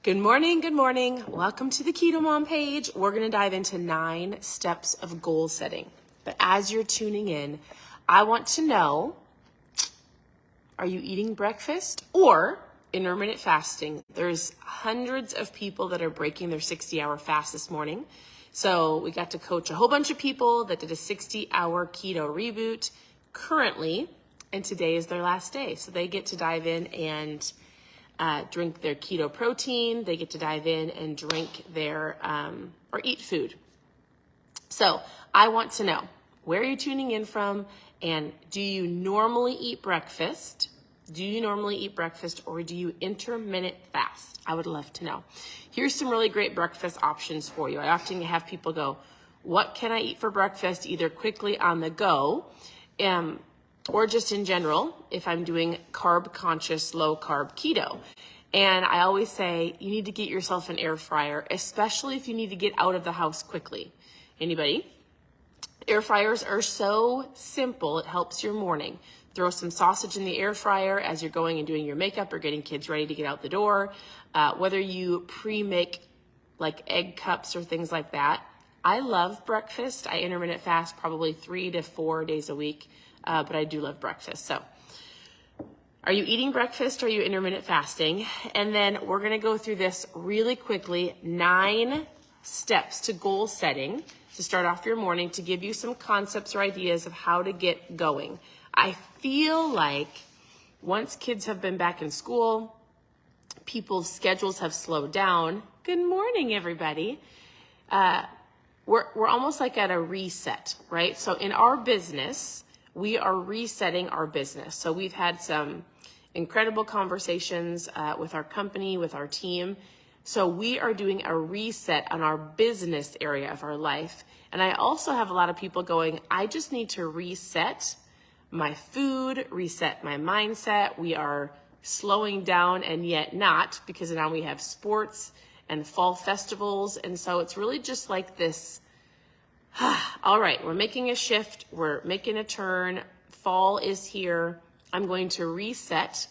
Good morning, good morning. Welcome to the Keto Mom page. We're going to dive into 9 steps of goal setting. But as you're tuning in, I want to know, are you eating breakfast or intermittent fasting? There's hundreds of people that are breaking their 60-hour fast this morning. So we got to coach a whole bunch of people that did a 60-hour keto reboot currently, and today is their last day. So they get to dive in and drink their keto protein. They get to dive in and drink their, or eat food. So I want to know, where are you tuning in from? And do you normally eat breakfast? Do you normally eat breakfast or do you intermittent fast? I would love to know. Here's some really great breakfast options for you. I often have people go, what can I eat for breakfast? Either quickly on the go, or just in general, if I'm doing carb conscious, low carb keto. And I always say, you need to get yourself an air fryer, especially if you need to get out of the house quickly. Anybody? Air fryers are so simple. It helps your morning. Throw some sausage in the air fryer as you're going and doing your makeup or getting kids ready to get out the door. Whether you pre-make like egg cups or things like that. I love breakfast. I intermittent fast probably 3 to 4 days a week. But I do love breakfast. So are you eating breakfast or are you intermittent fasting? And then we're going to go through this really quickly, 9 steps to goal setting to start off your morning to give you some concepts or ideas of how to get going. I feel like once kids have been back in school, people's schedules have slowed down. Good morning, everybody. We're almost like at a reset, right? So in our business, we are resetting our business. So we've had some incredible conversations with our company, with our team. So we are doing a reset on our business area of our life. And I also have a lot of people going, I just need to reset my food, reset my mindset. We are slowing down and yet not, because now we have sports and fall festivals. And so it's really just like this, all right, we're making a shift. We're making a turn. Fall is here. I'm going to reset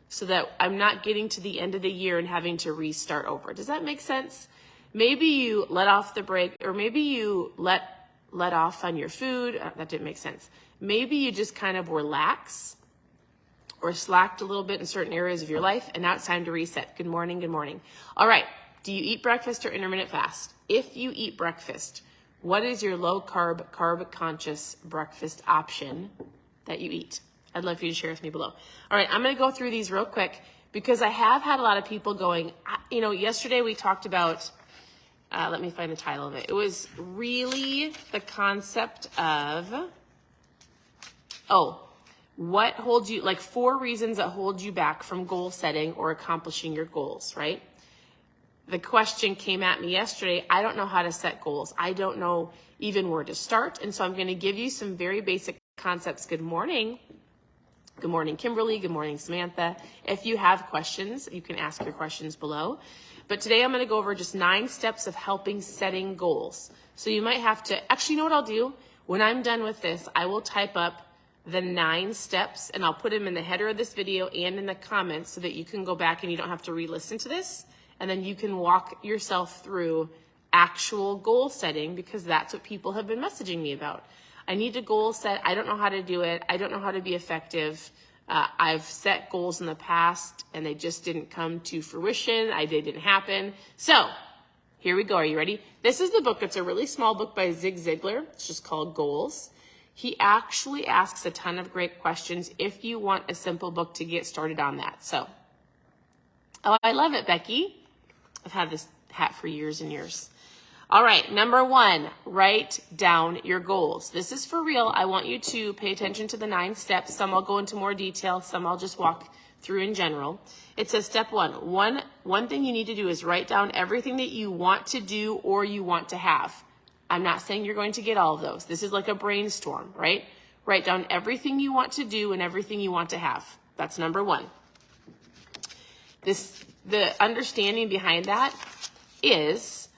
so that I'm not getting to the end of the year and having to restart over. Does that make sense? Maybe you let off the brake, or maybe you let off on your food. That didn't make sense. Maybe you just kind of relax or slacked a little bit in certain areas of your life, and now it's time to reset. Good morning, good morning. All right, do you eat breakfast or intermittent fast? If you eat breakfast, what is your low carb, carb conscious breakfast option that you eat? I'd love for you to share with me below. All right, I'm going to go through these real quick because I have had a lot of people going, yesterday we talked about, let me find the title of it. It was really the concept of, what holds you, like 4 reasons that hold you back from goal setting or accomplishing your goals, right? The question came at me yesterday. I don't know how to set goals. I don't know even where to start. And so I'm going to give you some very basic concepts. Good morning. Good morning, Kimberly. Good morning, Samantha. If you have questions, you can ask your questions below. But today I'm going to go over just 9 steps of helping setting goals. So you might have to, actually, you know what I'll do? When I'm done with this, I will type up the 9 steps and I'll put them in the header of this video and in the comments so that you can go back and you don't have to re-listen to this. And then you can walk yourself through actual goal setting, because that's what people have been messaging me about. I need to goal set. I don't know how to do it. I don't know how to be effective. I've set goals in the past and they just didn't come to fruition. They didn't happen. So here we go. Are you ready? This is the book. It's a really small book by Zig Ziglar. It's just called Goals. He actually asks a ton of great questions if you want a simple book to get started on that. So, I love it, Becky. I've had this hat for years and years. All right, number 1, write down your goals. This is for real. I want you to pay attention to the 9 steps. Some I'll go into more detail. Some I'll just walk through in general. It says step 1. One thing you need to do is write down everything that you want to do or you want to have. I'm not saying you're going to get all of those. This is like a brainstorm, right? Write down everything you want to do and everything you want to have. That's number 1. The understanding behind that is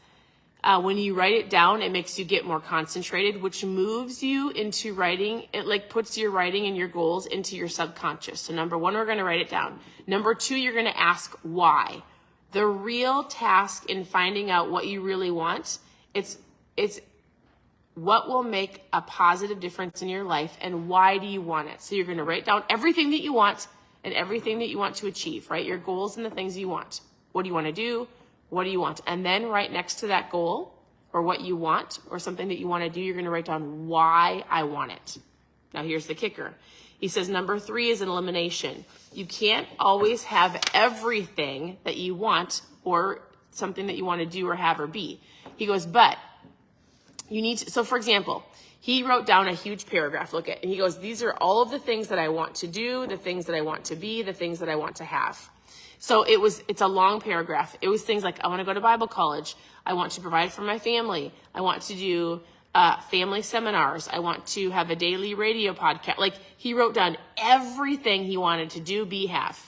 when you write it down, it makes you get more concentrated, which moves you into writing. It like puts your writing and your goals into your subconscious. So number 1, we're going to write it down. Number 2, you're going to ask why. The real task in finding out what you really want, it's what will make a positive difference in your life and why do you want it? So you're going to write down everything that you want and everything that you want to achieve, right? Your goals and the things you want. What do you want to do? What do you want? And then right next to that goal or what you want or something that you want to do, you're going to write down why I want it. Now here's the kicker. He says number 3 is an elimination. You can't always have everything that you want or something that you want to do or have or be. He goes, but you need to, so for example, he wrote down a huge paragraph, look at, and he goes, these are all of the things that I want to do, the things that I want to be, the things that I want to have. So it's a long paragraph. It was things like, I want to go to Bible college. I want to provide for my family. I want to do family seminars. I want to have a daily radio podcast. Like he wrote down everything he wanted to do, be, have.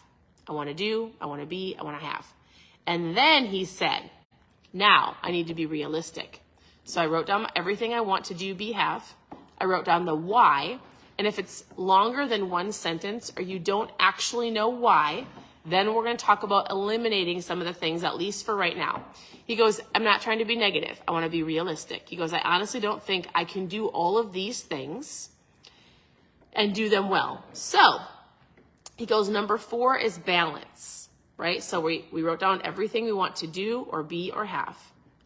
I want to do, I want to be, I want to have. And then he said, now I need to be realistic. So I wrote down everything I want to do, be, have. I wrote down the why. And if it's longer than one sentence or you don't actually know why, then we're going to talk about eliminating some of the things, at least for right now. He goes, I'm not trying to be negative. I want to be realistic. He goes, I honestly don't think I can do all of these things and do them well. So he goes, number 4 is balance, right? So we wrote down everything we want to do or be or have.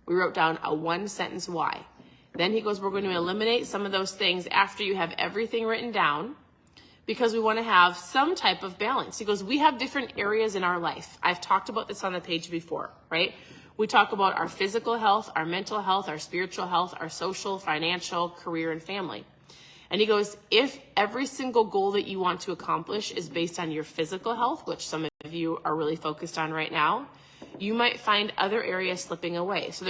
We wrote down a 1-sentence why. Then he goes, we're going to eliminate some of those things after you have everything written down because we want to have some type of balance. He goes, we have different areas in our life. I've talked about this on the page before, right? We talk about our physical health, our mental health, our spiritual health, our social, financial, career, and family. And he goes, if every single goal that you want to accomplish is based on your physical health, which some of you are really focused on right now, you might find other areas slipping away. So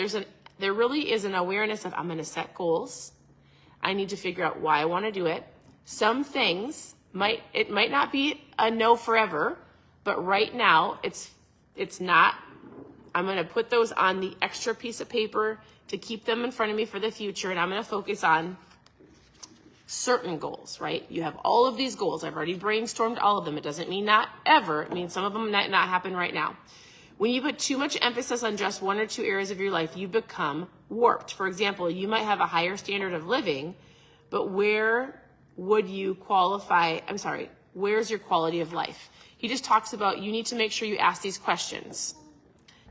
there really is an awareness of, I'm going to set goals. I need to figure out why I want to do it. Some things might not be a no forever, but right now it's not. I'm going to put those on the extra piece of paper to keep them in front of me for the future. And I'm going to focus on certain goals, right? You have all of these goals. I've already brainstormed all of them. It doesn't mean not ever. It means some of them might not happen right now. When you put too much emphasis on just 1 or 2 areas of your life, you become warped. For example, you might have a higher standard of living, but where would you qualify? Where's your quality of life? He just talks about you need to make sure you ask these questions.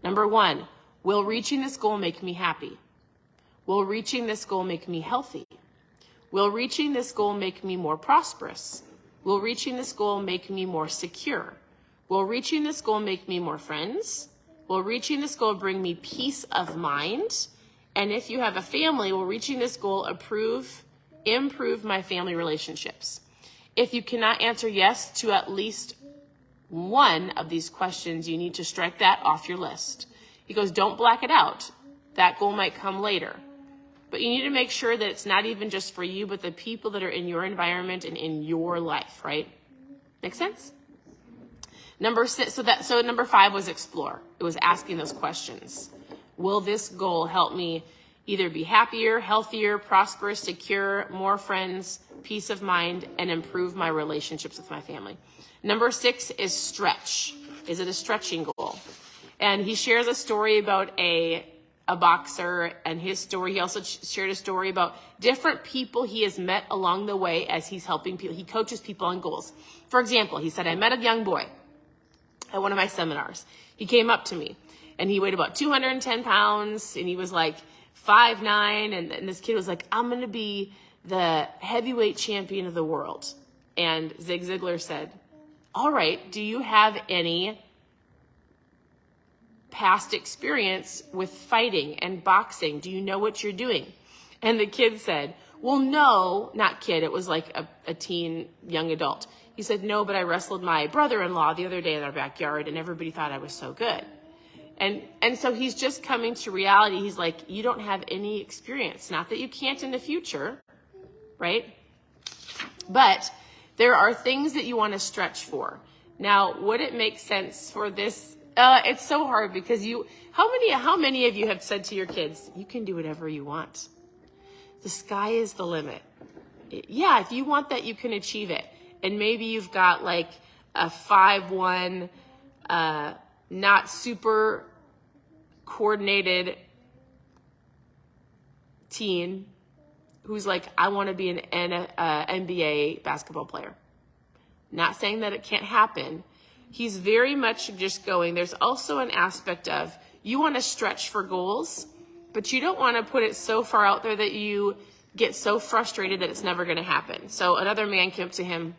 Number 1, will reaching this goal make me happy? Will reaching this goal make me healthy? Will reaching this goal make me more prosperous? Will reaching this goal make me more secure? Will reaching this goal make me more friends? Will reaching this goal bring me peace of mind? And if you have a family, will reaching this goal improve my family relationships? If you cannot answer yes to at least one of these questions, you need to strike that off your list. He goes, don't black it out. That goal might come later. But you need to make sure that it's not even just for you, but the people that are in your environment and in your life, right? Make sense? Number 5 was explore. It was asking those questions. Will this goal help me either be happier, healthier, prosperous, secure, more friends, peace of mind, and improve my relationships with my family? Number 6 is stretch. Is it a stretching goal? And he shares a story about a boxer and his story. He also shared a story about different people he has met along the way as he's helping people. He coaches people on goals. For example, he said, I met a young boy at one of my seminars. He came up to me and he weighed about 210 pounds and he was like 5'9", and this kid was like, I'm going to be the heavyweight champion of the world. And Zig Ziglar said, all right, do you have any past experience with fighting and boxing? Do you know what you're doing? And the kid said, well, no, not kid. It was like a teen, young adult. He said, no, but I wrestled my brother-in-law the other day in our backyard and everybody thought I was so good. And so he's just coming to reality. He's like, you don't have any experience. Not that you can't in the future, right? But there are things that you want to stretch for. Now, would it make sense for this? It's so hard because how many of you have said to your kids, you can do whatever you want. The sky is the limit. Yeah, if you want that, you can achieve it. And maybe you've got like a 5'1", not super coordinated teen who's like, I want to be an NBA basketball player. Not saying that it can't happen. He's very much just going, there's also an aspect of you want to stretch for goals, but you don't want to put it so far out there that you get so frustrated that it's never going to happen. So another man came up to him,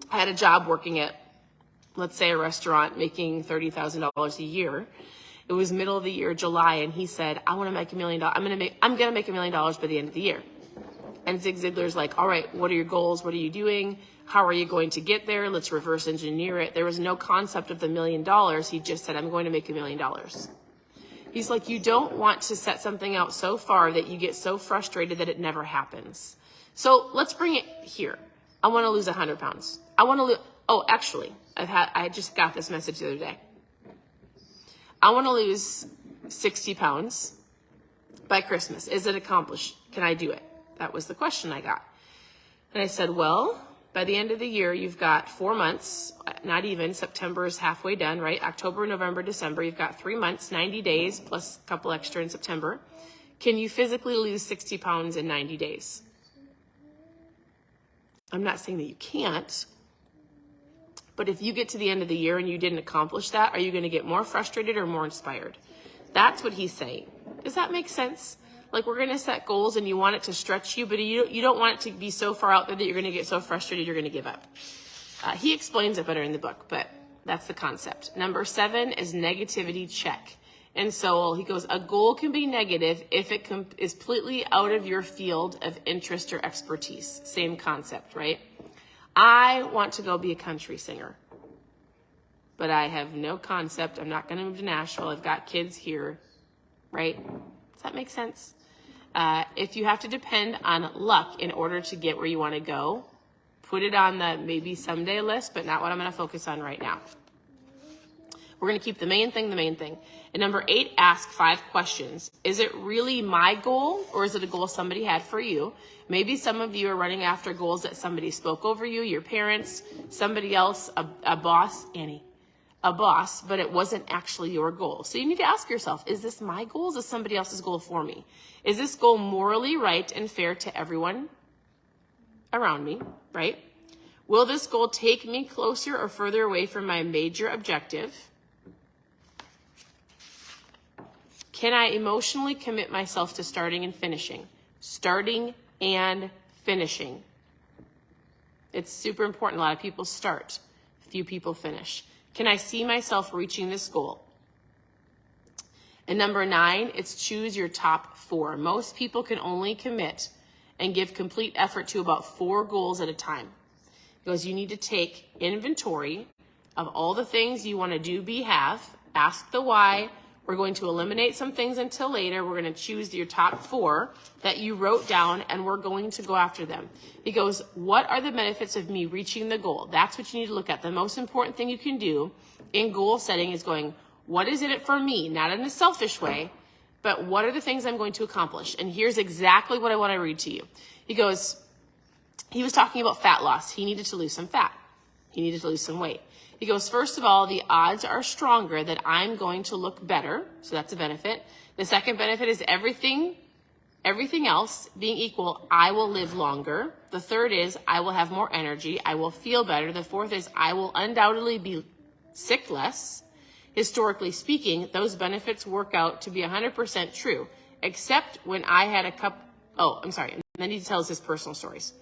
had a job working at, let's say, a restaurant, making $30,000 a year. It was middle of the year, July, and he said, I want to make $1 million. I'm going to make $1 million by the end of the year. And Zig Ziglar's like, all right, what are your goals? What are you doing? How are you going to get there? Let's reverse engineer it. There was no concept of the $1 million. He just said, I'm going to make $1 million. He's like, you don't want to set something out so far that you get so frustrated that it never happens. So let's bring it here. I want to lose 100 pounds. I want to lose, oh, actually, I just got this message the other day. I want to lose 60 pounds by Christmas. Is it accomplished? Can I do it? That was the question I got. And I said, well, by the end of the year, you've got 4 months, not even. September is halfway done, right? October, November, December. You've got 3 months, 90 days, plus a couple extra in September. Can you physically lose 60 pounds in 90 days? I'm not saying that you can't. But if you get to the end of the year and you didn't accomplish that, are you going to get more frustrated or more inspired? That's what he's saying. Does that make sense? Like, we're going to set goals and you want it to stretch you, but you don't want it to be so far out there that you're going to get so frustrated you're going to give up. He explains it better in the book, but that's the concept. Number 7 is negativity check. And so he goes, a goal can be negative if it is completely out of your field of interest or expertise. Same concept, right? I want to go be a country singer, but I have no concept. I'm not going to move to Nashville. I've got kids here, right? Does that make sense? If you have to depend on luck in order to get where you want to go, put it on the maybe someday list, but not what I'm going to focus on right now. We're going to keep the main thing the main thing. And number 8, ask 5 questions. Is it really my goal, or is it a goal somebody had for you? Maybe some of you are running after goals that somebody spoke over you, your parents, somebody else, a boss, Annie, a boss, but it wasn't actually your goal. So you need to ask yourself, is this my goal? Is this somebody else's goal for me? Is this goal morally right and fair to everyone around me, right? Will this goal take me closer or further away from my major objective? Can I emotionally commit myself to starting and finishing? Starting and finishing. It's super important. A lot of people start. Few people finish. Can I see myself reaching this goal? And number 9, it's choose your top 4. Most people can only commit and give complete effort to about 4 goals at a time. Because you need to take inventory of all the things you want to do, be, have. Ask the why. We're going to eliminate some things until later. We're going to choose your top 4 that you wrote down, and we're going to go after them. He goes, what are the benefits of me reaching the goal? That's what you need to look at. The most important thing you can do in goal setting is going, what is it for me? Not in a selfish way, but what are the things I'm going to accomplish? And here's exactly what I want to read to you. He goes, he was talking about fat loss. He needed to lose some fat. He needed to lose some weight. He goes, first of all, the odds are stronger that I'm going to look better. So that's a benefit. The second benefit is everything else being equal, I will live longer. The third is I will have more energy. I will feel better. The fourth is I will undoubtedly be sick less. Historically speaking, those benefits work out to be 100% true, except when I had and then he tells his personal stories.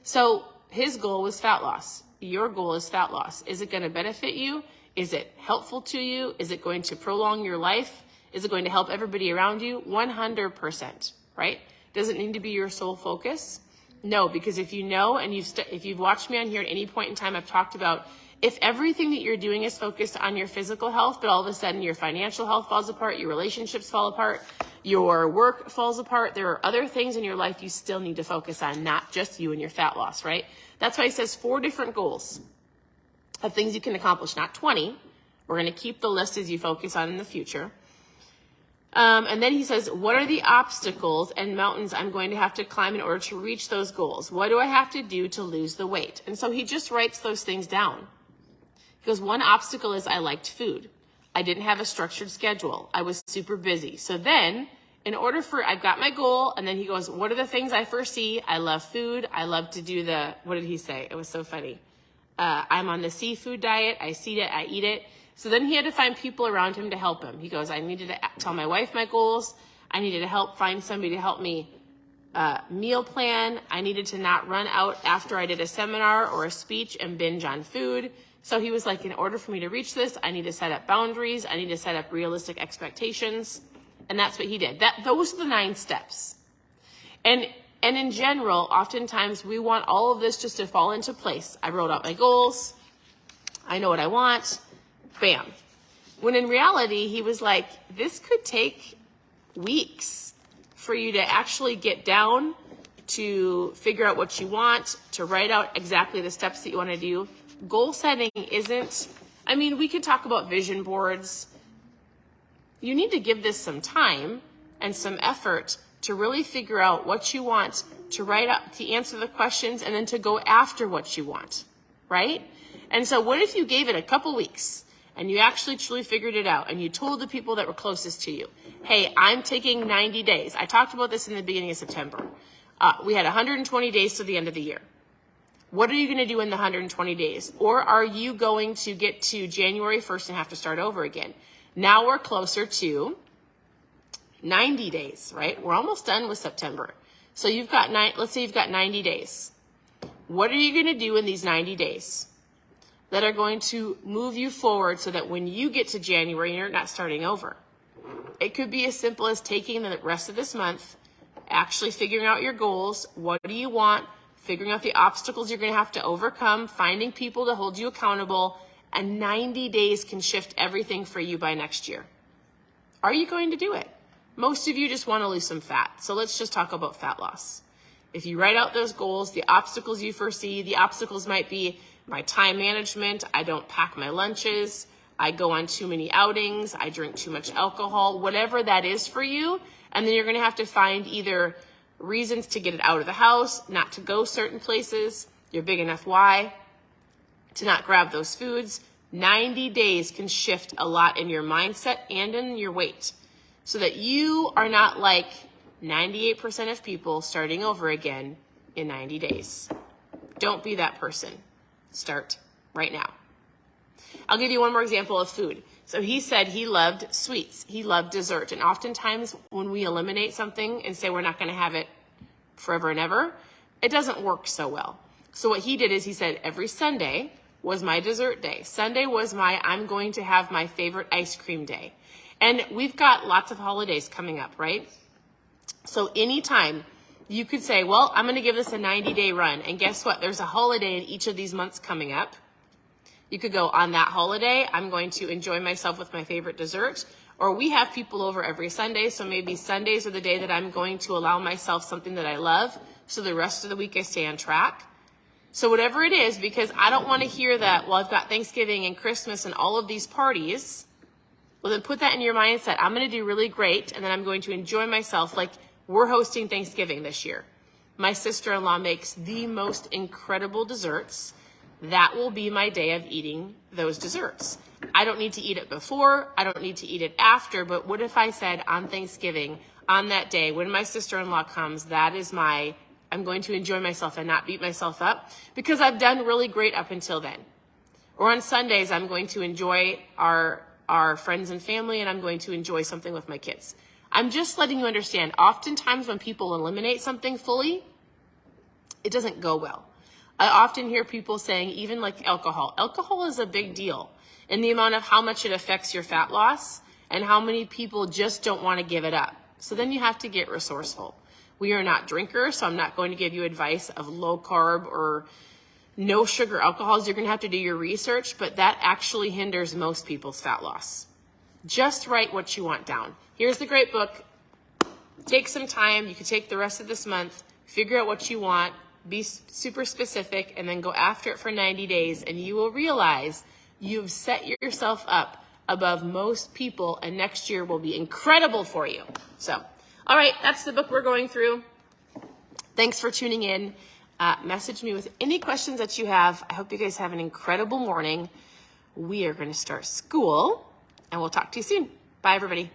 So his goal was fat loss. Your goal is fat loss. Is it going to benefit you? Is it helpful to you? Is it going to prolong your life? Is it going to help everybody around you? 100%, right? Does it need to be your sole focus? No, because if you know, and if you've watched me on here at any point in time, I've talked about if everything that you're doing is focused on your physical health, but all of a sudden your financial health falls apart, your relationships fall apart, your work falls apart, there are other things in your life you still need to focus on, not just you and your fat loss, right? That's why he says 4 different goals of things you can accomplish, not 20. We're going to keep the list as you focus on in the future. And then he says, what are the obstacles and mountains I'm going to have to climb in order to reach those goals? What do I have to do to lose the weight? And so he just writes those things down. He goes, one obstacle is I liked food. I didn't have a structured schedule. I was super busy. So then, I've got my goal, and then he goes, what are the things I foresee? I love food. I love to do what did he say? It was so funny. I'm on the seafood diet. I see it. I eat it. So then he had to find people around him to help him. He goes, I needed to tell my wife my goals. I needed to find somebody to help me meal plan. I needed to not run out after I did a seminar or a speech and binge on food. So he was like, in order for me to reach this, I need to set up boundaries. I need to set up realistic expectations. And that's what he did. Those are the 9 steps. And in general, oftentimes we want all of this just to fall into place. I wrote out my goals. I know what I want. Bam. When in reality, he was like, this could take weeks for you to actually get down to figure out what you want, to write out exactly the steps that you want to do. Goal setting we could talk about vision boards. You need to give this some time and some effort to really figure out what you want, to write up, to answer the questions, and then to go after what you want, right? And so what if you gave it a couple weeks and you actually truly figured it out and you told the people that were closest to you, hey, I'm taking 90 days. I talked about this in the beginning of September. We had 120 days to the end of the year. What are you going to do in the 120 days? Or are you going to get to January 1st and have to start over again? Now we're closer to 90 days, right? We're almost done with September. So let's say you've got 90 days. What are you going to do in these 90 days that are going to move you forward so that when you get to January, you're not starting over? It could be as simple as taking the rest of this month, actually figuring out your goals. What do you want? Figuring out the obstacles you're going to have to overcome, finding people to hold you accountable, and 90 days can shift everything for you by next year. Are you going to do it? Most of you just want to lose some fat. So let's just talk about fat loss. If you write out those goals, the obstacles you foresee, the obstacles might be my time management. I don't pack my lunches. I go on too many outings. I drink too much alcohol, whatever that is for you. And then you're going to have to find either reasons to get it out of the house, not to go certain places, your big enough why, to not grab those foods. 90 days can shift a lot in your mindset and in your weight so that you are not like 98% of people starting over again in 90 days. Don't be that person. Start right now. I'll give you one more example of food. So he said he loved sweets. He loved dessert. And oftentimes when we eliminate something and say we're not going to have it forever and ever, it doesn't work so well. So what he did is he said every Sunday was my dessert day. Sunday was I'm going to have my favorite ice cream day. And we've got lots of holidays coming up, right? So anytime you could say, well, I'm going to give this a 90-day run. And guess what? There's a holiday in each of these months coming up. You could go, on that holiday, I'm going to enjoy myself with my favorite dessert. Or we have people over every Sunday, so maybe Sundays are the day that I'm going to allow myself something that I love, so the rest of the week I stay on track. So whatever it is, because I don't want to hear that, well, I've got Thanksgiving and Christmas and all of these parties. Well, then put that in your mindset. I'm going to do really great, and then I'm going to enjoy myself. Like, we're hosting Thanksgiving this year. My sister-in-law makes the most incredible desserts. That will be my day of eating those desserts. I don't need to eat it before. I don't need to eat it after. But what if I said on Thanksgiving, on that day, when my sister-in-law comes, I'm going to enjoy myself and not beat myself up because I've done really great up until then. Or on Sundays, I'm going to enjoy our friends and family, and I'm going to enjoy something with my kids. I'm just letting you understand, oftentimes when people eliminate something fully, it doesn't go well. I often hear people saying, even like alcohol. Alcohol is a big deal in the amount of how much it affects your fat loss and how many people just don't want to give it up. So then you have to get resourceful. We are not drinkers, so I'm not going to give you advice of low carb or no sugar alcohols. You're going to have to do your research, but that actually hinders most people's fat loss. Just write what you want down. Here's the great book. Take some time. You can take the rest of this month, figure out what you want, be super specific, and then go after it for 90 days, and you will realize you've set yourself up above most people, and next year will be incredible for you. So, all right, that's the book we're going through. Thanks for tuning in. Message me with any questions that you have. I hope you guys have an incredible morning. We are going to start school and we'll talk to you soon. Bye, everybody.